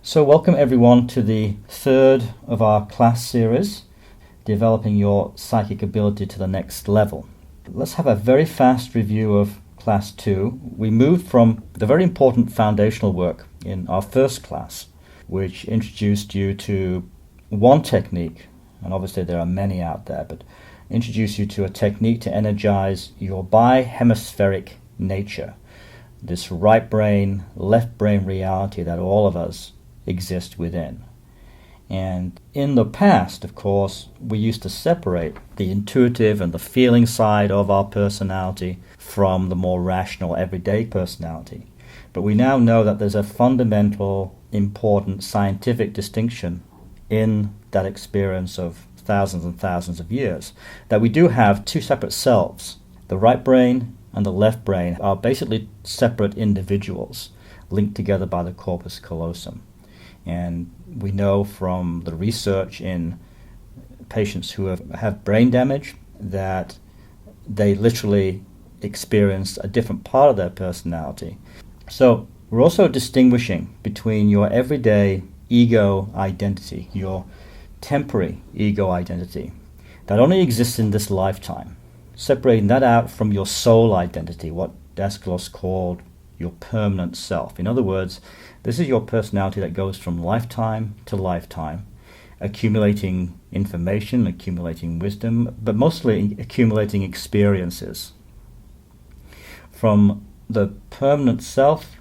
So welcome everyone to the third of our class series, Developing Your Psychic Ability to the Next Level. Let's have a very fast review of class 2. We moved from the very important foundational work in our first class, which introduced you to one technique, and obviously there are many out there, but introduced you to a technique to energize your bi-hemispheric nature, this right brain, left brain reality that all of us exist within. And in the past, of course, we used to separate the intuitive and the feeling side of our personality from the more rational, everyday personality. But we now know that there's a fundamental, important scientific distinction in that experience of thousands and thousands of years, that we do have two separate selves. The right brain and the left brain are basically separate individuals linked together by the corpus callosum. And we know from the research in patients who have brain damage that they literally experience a different part of their personality. So we're also distinguishing between your everyday ego identity, your temporary ego identity, that only exists in this lifetime, separating that out from your soul identity, what Aeschylus called your permanent self. In other words, this is your personality that goes from lifetime to lifetime, accumulating information, accumulating wisdom, but mostly accumulating experiences. From the permanent self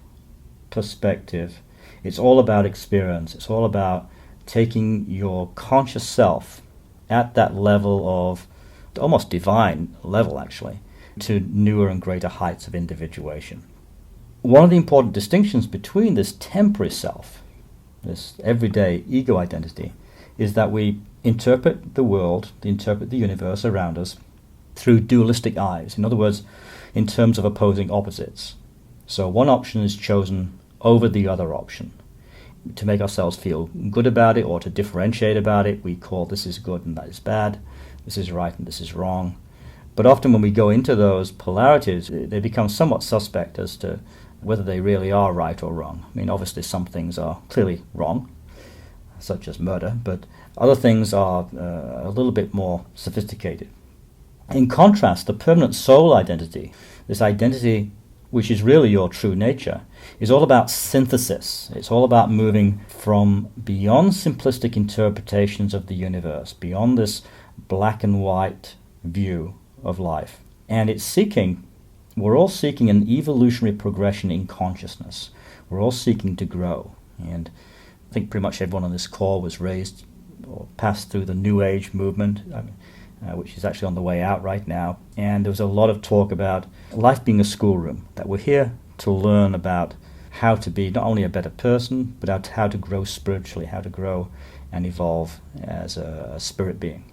perspective, it's all about experience. It's all about taking your conscious self at that level of almost divine level, actually, to newer and greater heights of individuation. One of the important distinctions between this temporary self, this everyday ego identity, is that we interpret the world, interpret the universe around us through dualistic eyes. In other words, in terms of opposing opposites. So one option is chosen over the other option. To make ourselves feel good about it or to differentiate about it, we call this is good and that is bad, this is right and this is wrong. But often when we go into those polarities, they become somewhat suspect as to whether they really are right or wrong. I mean, obviously some things are clearly wrong, such as murder, but other things are a little bit more sophisticated. In contrast, the permanent soul identity, this identity which is really your true nature, is all about synthesis. It's all about moving from beyond simplistic interpretations of the universe, beyond this black and white view of life. And we're all seeking an evolutionary progression in consciousness. We're all seeking to grow. And I think pretty much everyone on this call was raised or passed through the New Age movement, which is actually on the way out right now. And there was a lot of talk about life being a schoolroom, that we're here to learn about how to be not only a better person, but how to grow spiritually, how to grow and evolve as a spirit being.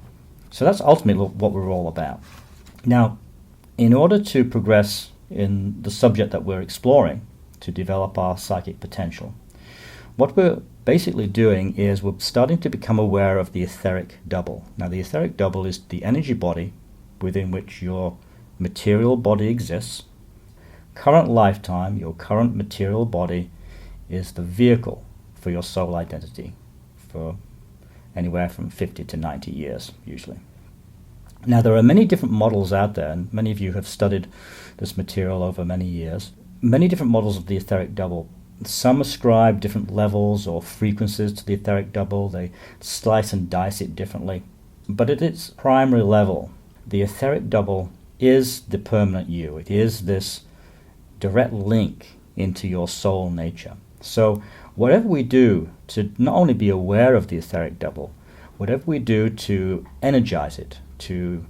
So that's ultimately what we're all about. Now, in order to progress in the subject that we're exploring, to develop our psychic potential, what we're basically doing is we're starting to become aware of the etheric double. Now, the etheric double is the energy body within which your material body exists. Current lifetime, your current material body is the vehicle for your soul identity for anywhere from 50 to 90 years, usually. Now, there are many different models out there, and many of you have studied this material over many years. Many different models of the etheric double. Some ascribe different levels or frequencies to the etheric double. They slice and dice it differently. But at its primary level, the etheric double is the permanent you. It is this direct link into your soul nature. So whatever we do to not only be aware of the etheric double, whatever we do to energize it, to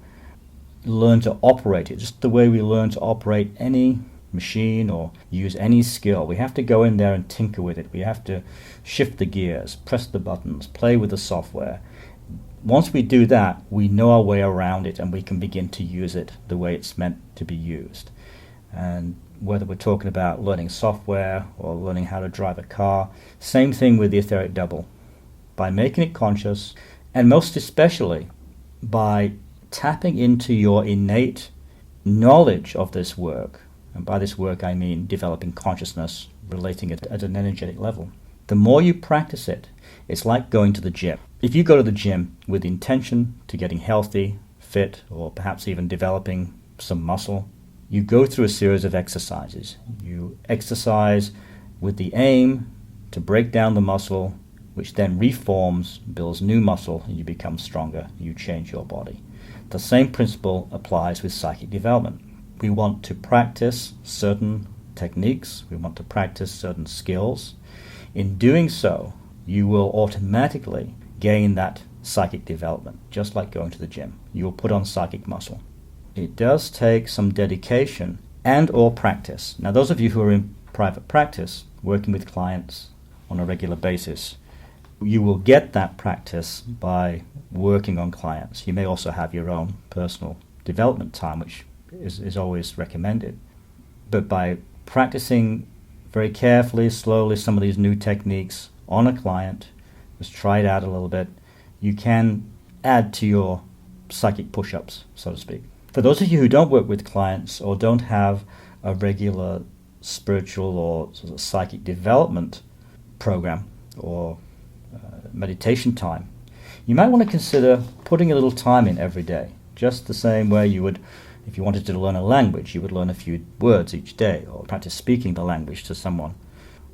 learn to operate it, just the way we learn to operate any machine or use any skill, we have to go in there and tinker with it. We have to shift the gears, press the buttons, play with the software. Once we do that, we know our way around it and we can begin to use it the way it's meant to be used. And whether we're talking about learning software or learning how to drive a car, same thing with the etheric double. By making it conscious, and most especially by tapping into your innate knowledge of this work, and by this work I mean developing consciousness, relating it at an energetic level, The more you practice it, it's like going to the gym. If you go to the gym with the intention to getting healthy, fit, or perhaps even developing some muscle, you go through a series of exercises. You exercise with the aim to break down the muscle, which then reforms, builds new muscle, and you become stronger. You change your body. The same principle applies with psychic development. We want to practice certain techniques. We want to practice certain skills. In doing so, you will automatically gain that psychic development, just like going to the gym. You will put on psychic muscle. It does take some dedication and or practice. Now, those of you who are in private practice, working with clients on a regular basis, you will get that practice by working on clients. You may also have your own personal development time, which is always recommended. But by practicing very carefully, slowly, some of these new techniques on a client, just try it out a little bit, you can add to your psychic push-ups, so to speak. For those of you who don't work with clients or don't have a regular spiritual or sort of psychic development program or meditation time, you might want to consider putting a little time in every day, just the same way you would if you wanted to learn a language. You would learn a few words each day or practice speaking the language to someone.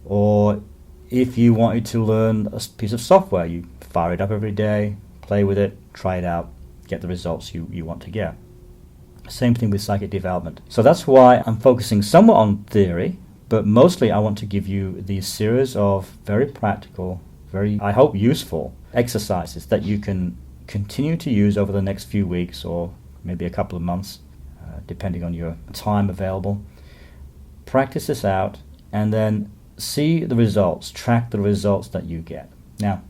Or if you wanted to learn a piece of software, you fire it up every day, play with it, try it out, get the results you want to get. Same thing with psychic development. So that's why I'm focusing somewhat on theory, but mostly I want to give you these series of very practical, very, I hope, useful exercises that you can continue to use over the next few weeks or maybe a couple of months, depending on your time available. Practice this out and then see the results, track the results that you get. Now,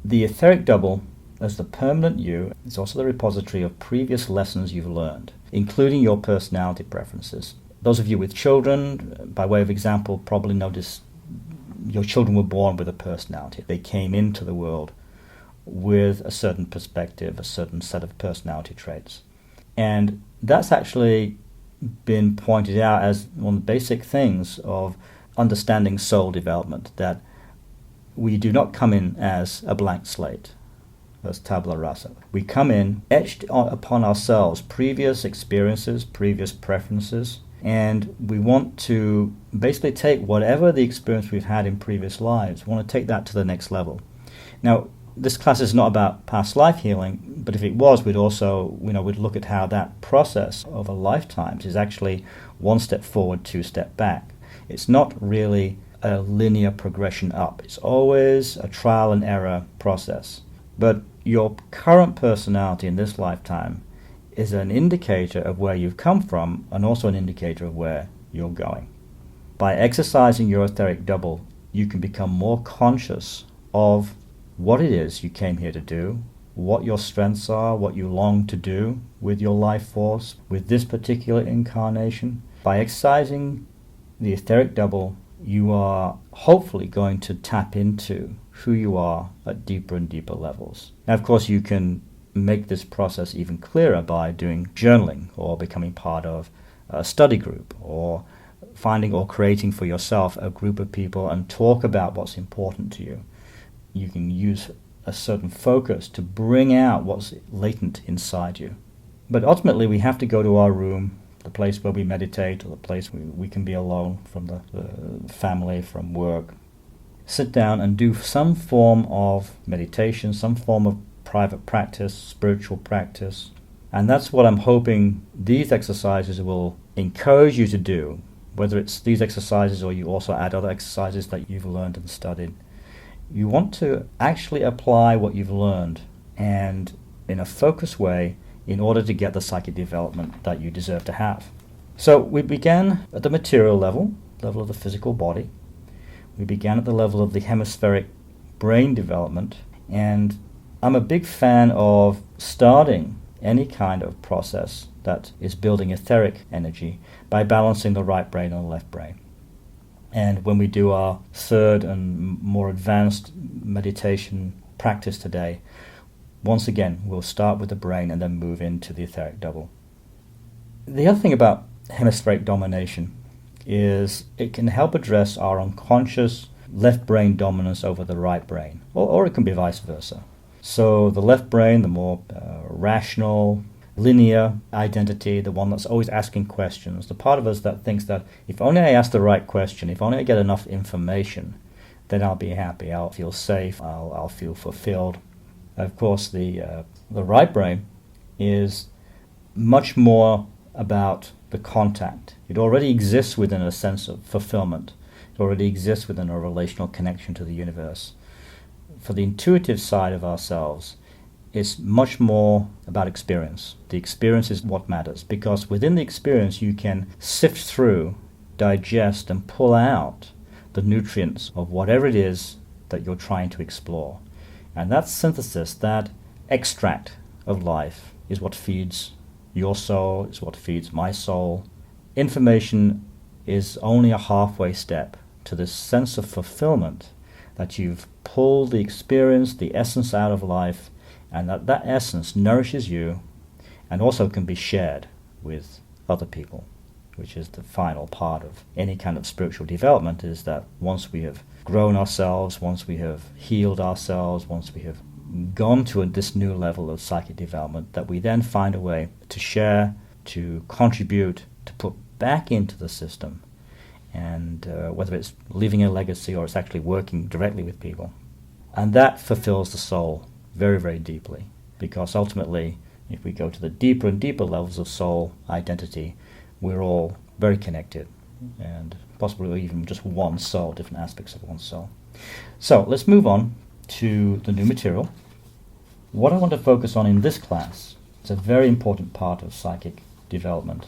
the etheric double, as the permanent you, is also the repository of previous lessons you've learned, including your personality preferences. Those of you with children, by way of example, probably notice your children were born with a personality. They came into the world with a certain perspective, a certain set of personality traits. And that's actually been pointed out as one of the basic things of understanding soul development, that we do not come in as a blank slate, as tabula rasa. We come in etched upon ourselves previous experiences, previous preferences, and we want to basically take whatever the experience we've had in previous lives, we want to take that to the next level. Now, this class is not about past life healing, but if it was, we'd also, we'd look at how that process over lifetimes is actually one step forward, two step back. It's not really a linear progression up. It's always a trial and error process. But your current personality in this lifetime is an indicator of where you've come from and also an indicator of where you're going. By exercising your etheric double, you can become more conscious of what it is you came here to do, what your strengths are, what you long to do with your life force, with this particular incarnation. By exercising the etheric double, you are hopefully going to tap into who you are at deeper and deeper levels. Now, of course, you can make this process even clearer by doing journaling or becoming part of a study group or finding or creating for yourself a group of people and talk about what's important to you. You can use a certain focus to bring out what's latent inside you. But ultimately, we have to go to our room, the place where we meditate, or the place where we can be alone from the family, from work. Sit down and do some form of meditation, some form of private practice, spiritual practice. And that's what I'm hoping these exercises will encourage you to do, whether it's these exercises or you also add other exercises that you've learned and studied. You want to actually apply what you've learned and in a focused way in order to get the psychic development that you deserve to have. So we began at the material level of the physical body. We began at the level of the hemispheric brain development, and I'm a big fan of starting any kind of process that is building etheric energy by balancing the right brain and the left brain. And when we do our third and more advanced meditation practice today, once again, we'll start with the brain and then move into the etheric double. The other thing about hemispheric domination is it can help address our unconscious left brain dominance over the right brain, or it can be vice versa. So the left brain, the more rational, linear identity, the one that's always asking questions, the part of us that thinks that if only I ask the right question, if only I get enough information, then I'll be happy, I'll feel safe, I'll feel fulfilled. Of course, the right brain is much more about the contact. It already exists within a sense of fulfillment. It already exists within a relational connection to the universe. For the intuitive side of ourselves, it's much more about experience. The experience is what matters, because within the experience you can sift through, digest, and pull out the nutrients of whatever it is that you're trying to explore. And that synthesis, that extract of life, is what feeds your soul, is what feeds my soul. Information is only a halfway step to this sense of fulfillment that you've pulled the experience, the essence out of life, and that essence nourishes you and also can be shared with other people, which is the final part of any kind of spiritual development, is that once we have grown ourselves, once we have healed ourselves, once we have gone to this new level of psychic development, that we then find a way to share, to contribute, to put back into the system, and whether it's leaving a legacy or it's actually working directly with people. And that fulfills the soul very, very deeply, because ultimately, if we go to the deeper and deeper levels of soul identity, we're all very connected, and possibly even just one soul, different aspects of one soul. So let's move on to the new material. What I want to focus on in this class, it's a very important part of psychic development,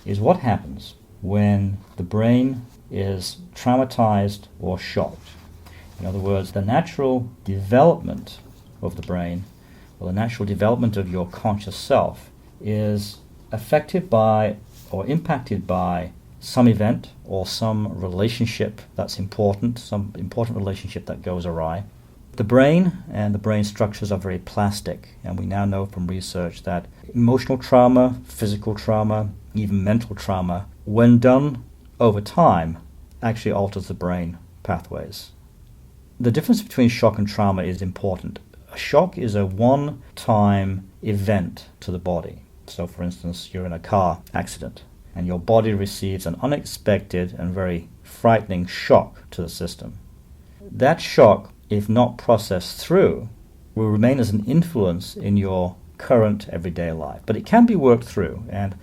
is what happens when the brain is traumatized or shocked. In other words, the natural development of the brain, or the natural development of your conscious self, is affected by or impacted by some event or some relationship that's important, some important relationship that goes awry. The brain and the brain structures are very plastic, and we now know from research that emotional trauma, physical trauma, even mental trauma, when done over time, actually alters the brain pathways. The difference between shock and trauma is important. A shock is a one-time event to the body. So, for instance, you're in a car accident, and your body receives an unexpected and very frightening shock to the system. That shock, if not processed through, will remain as an influence in your current everyday life. But it can be worked through, and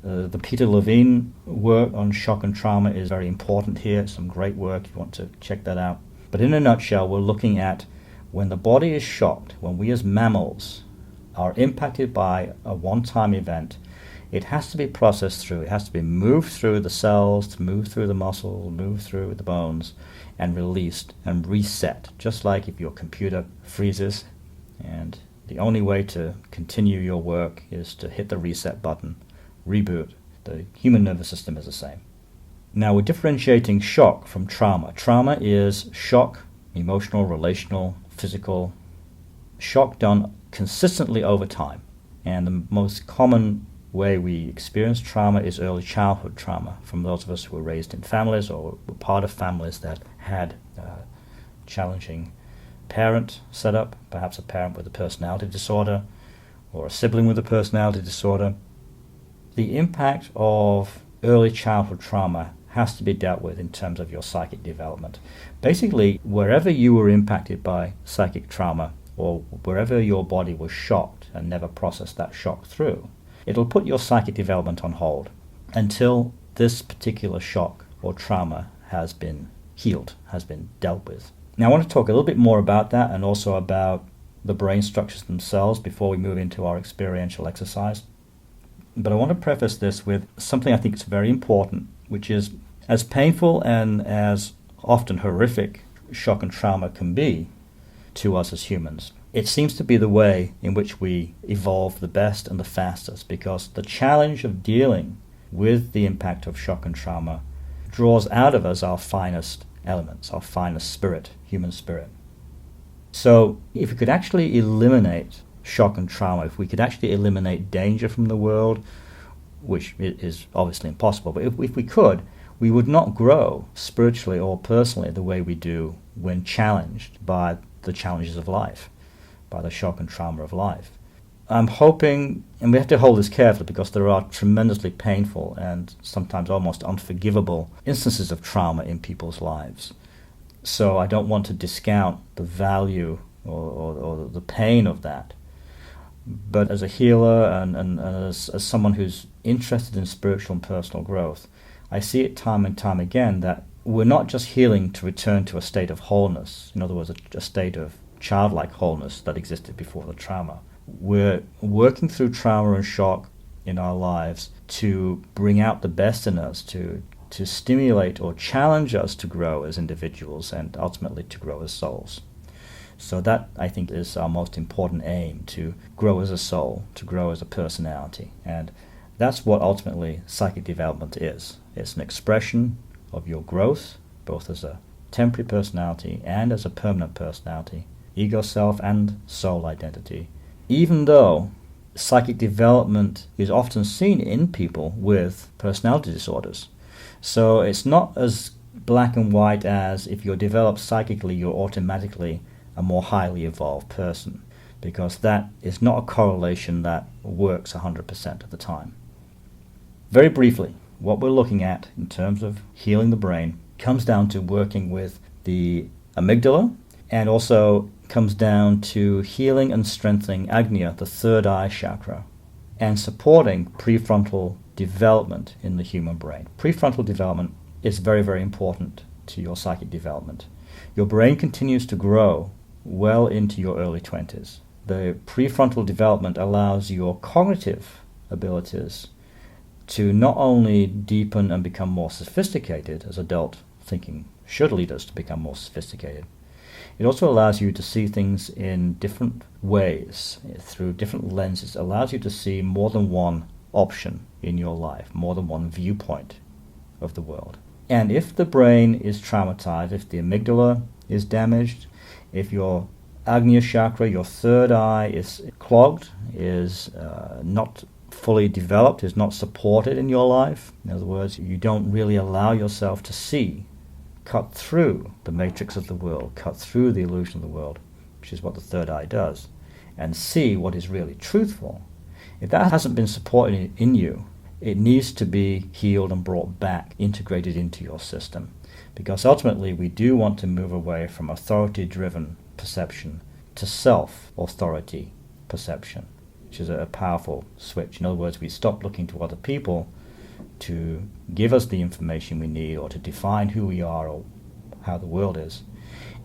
the Peter Levine work on shock and trauma is very important here. It's some great work if you want to check that out. But in a nutshell, we're looking at when the body is shocked, when we as mammals are impacted by a one-time event, it has to be processed through. It has to be moved through the cells, to move through the muscle, move through the bones, and released and reset, just like if your computer freezes and the only way to continue your work is to hit the reset button, reboot. The human nervous system is the same. Now we're differentiating shock from trauma. Trauma is shock, emotional, relational, physical, shock done consistently over time. And the most common way we experience trauma is early childhood trauma, from those of us who were raised in families or were part of families that had challenging parent setup, perhaps a parent with a personality disorder or a sibling with a personality disorder. The impact of early childhood trauma has to be dealt with in terms of your psychic development. Basically, wherever you were impacted by psychic trauma, or wherever your body was shocked and never processed that shock through, it'll put your psychic development on hold until this particular shock or trauma has been healed, has been dealt with. Now I want to talk a little bit more about that, and also about the brain structures themselves before we move into our experiential exercise. But I want to preface this with something I think is very important, which is, as painful and as often horrific shock and trauma can be to us as humans, it seems to be the way in which we evolve the best and the fastest, because the challenge of dealing with the impact of shock and trauma draws out of us our finest elements, our finest spirit, human spirit. So if we could actually eliminate shock and trauma, if we could actually eliminate danger from the world, which is obviously impossible, but if we could, we would not grow spiritually or personally the way we do when challenged by the challenges of life, by the shock and trauma of life. I'm hoping, and we have to hold this carefully because there are tremendously painful and sometimes almost unforgivable instances of trauma in people's lives. So I don't want to discount the value or the pain of that. But as a healer and as someone who's interested in spiritual and personal growth, I see it time and time again that we're not just healing to return to a state of wholeness, in other words, a state of childlike wholeness that existed before the trauma. We're working through trauma and shock in our lives to bring out the best in us, to stimulate or challenge us to grow as individuals and ultimately to grow as souls. So that, I think, is our most important aim, to grow as a soul, to grow as a personality. And that's what ultimately psychic development is. It's an expression of your growth, both as a temporary personality and as a permanent personality, ego self and soul identity. Even though psychic development is often seen in people with personality disorders. So it's not as black and white as if you're developed psychically, you're automatically a more highly evolved person, because that is not a correlation that works 100% of the time. Very briefly, what we're looking at in terms of healing the brain comes down to working with the amygdala, and also comes down to healing and strengthening Agnya, the third eye chakra, and supporting prefrontal development in the human brain. Prefrontal development is very, very important to your psychic development. Your brain continues to grow well into your early 20s. The prefrontal development allows your cognitive abilities to not only deepen and become more sophisticated, as adult thinking should lead us to become more sophisticated, it also allows you to see things in different ways, through different lenses. It allows you to see more than one option in your life, more than one viewpoint of the world. And if the brain is traumatized, if the amygdala is damaged, if your Agnya chakra, your third eye, is clogged, is not fully developed, is not supported in your life, in other words, you don't really allow yourself to see, cut through the matrix of the world, cut through the illusion of the world, which is what the third eye does, and see what is really truthful. If that hasn't been supported in you, it needs to be healed and brought back, integrated into your system. Because ultimately we do want to move away from authority-driven perception to self-authority perception, which is a powerful switch. In other words, we stop looking to other people to give us the information we need or to define who we are or how the world is,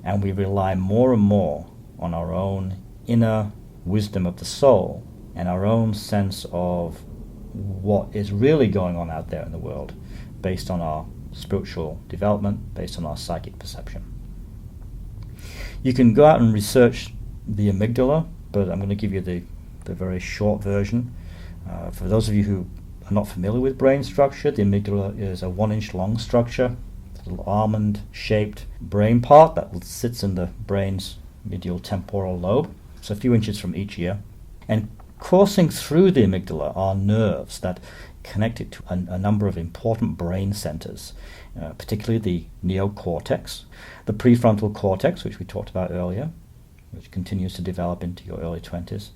and we rely more and more on our own inner wisdom of the soul and our own sense of what is really going on out there in the world based on our spiritual development, based on our psychic perception. You can go out and research the amygdala, but I'm going to give you the very short version. For those of you who are not familiar with brain structure, the amygdala is a 1-inch long structure, a little almond-shaped brain part that sits in the brain's medial temporal lobe. It's a few inches from each ear. And coursing through the amygdala are nerves that connect it to a number of important brain centers, particularly the neocortex, the prefrontal cortex, which we talked about earlier, which continues to develop into your early 20s,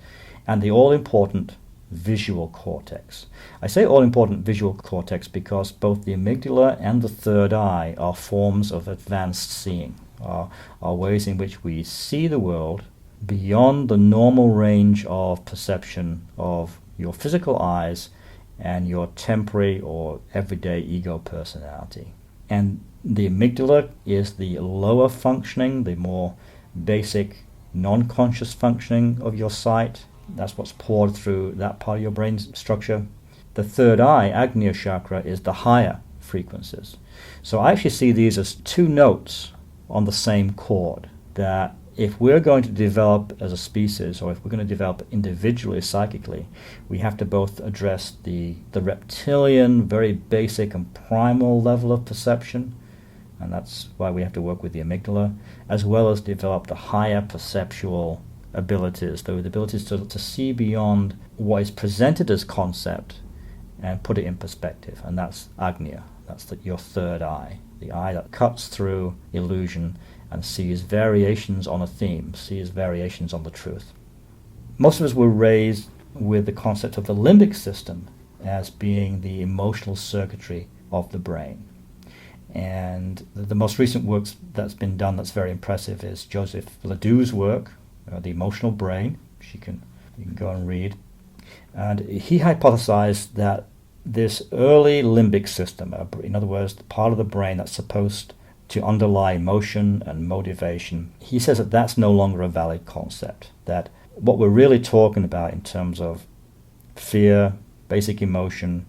and the all-important visual cortex. I say all-important visual cortex because both the amygdala and the third eye are forms of advanced seeing, are ways in which we see the world beyond the normal range of perception of your physical eyes and your temporary or everyday ego personality. And the amygdala is the lower functioning, the more basic non-conscious functioning of your sight. That's what's poured through that part of your brain structure. The third eye, Agnya chakra, is the higher frequencies. So I actually see these as two notes on the same chord, that if we're going to develop as a species, or if we're going to develop individually psychically, we have to both address the reptilian, very basic and primal level of perception, and that's why we have to work with the amygdala, as well as develop the higher perceptual abilities, the abilities to see beyond what is presented as concept and put it in perspective, and that's Agnya, That's your third eye, the eye that cuts through illusion and sees variations on a theme, sees variations on the truth. Most of us were raised with the concept of the limbic system as being the emotional circuitry of the brain. And the most recent work that's been done that's very impressive is Joseph Ledoux's work, The Emotional Brain. You can go and read. And he hypothesized that this early limbic system, in other words, the part of the brain that's supposed to underlie emotion and motivation, he says that that's no longer a valid concept, that what we're really talking about in terms of fear, basic emotion,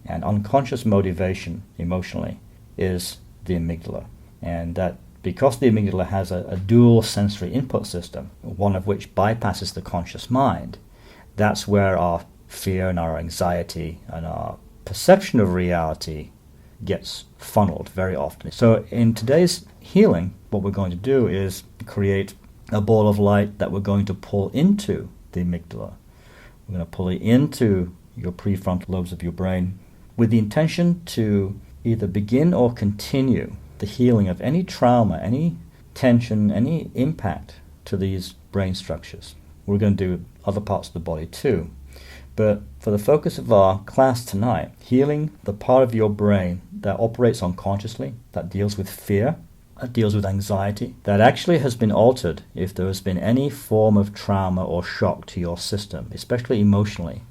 and unconscious motivation emotionally is the amygdala. And that because the amygdala has a dual sensory input system, one of which bypasses the conscious mind, that's where our fear and our anxiety and our perception of reality gets funneled very often. So in today's healing, what we're going to do is create a ball of light that we're going to pull into the amygdala. We're going to pull it into your prefrontal lobes of your brain with the intention to either begin or continue the healing of any trauma, any tension, any impact to these brain structures. We're going to do other parts of the body too. But for the focus of our class tonight, healing the part of your brain that operates unconsciously, that deals with fear, that deals with anxiety, that actually has been altered if there has been any form of trauma or shock to your system, especially emotionally.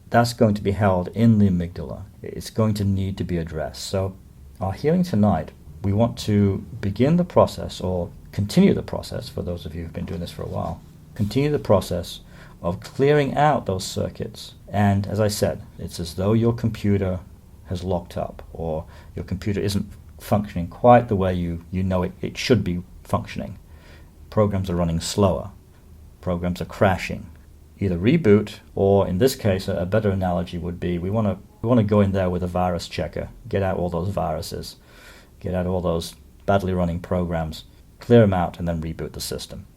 That's going to be held in the amygdala. It's going to need to be addressed. So our healing tonight, we want to begin the process, or continue the process, for those of you who've been doing this for a while, continue the process of clearing out those circuits. And as I said, it's as though your computer has locked up, or your computer isn't functioning quite the way you know it should be functioning. Programs are running slower. Programs are crashing. Either reboot, or in this case, a better analogy would be we want to go in there with a virus checker, get out all those viruses, get out all those badly running programs, clear them out, and then reboot the system.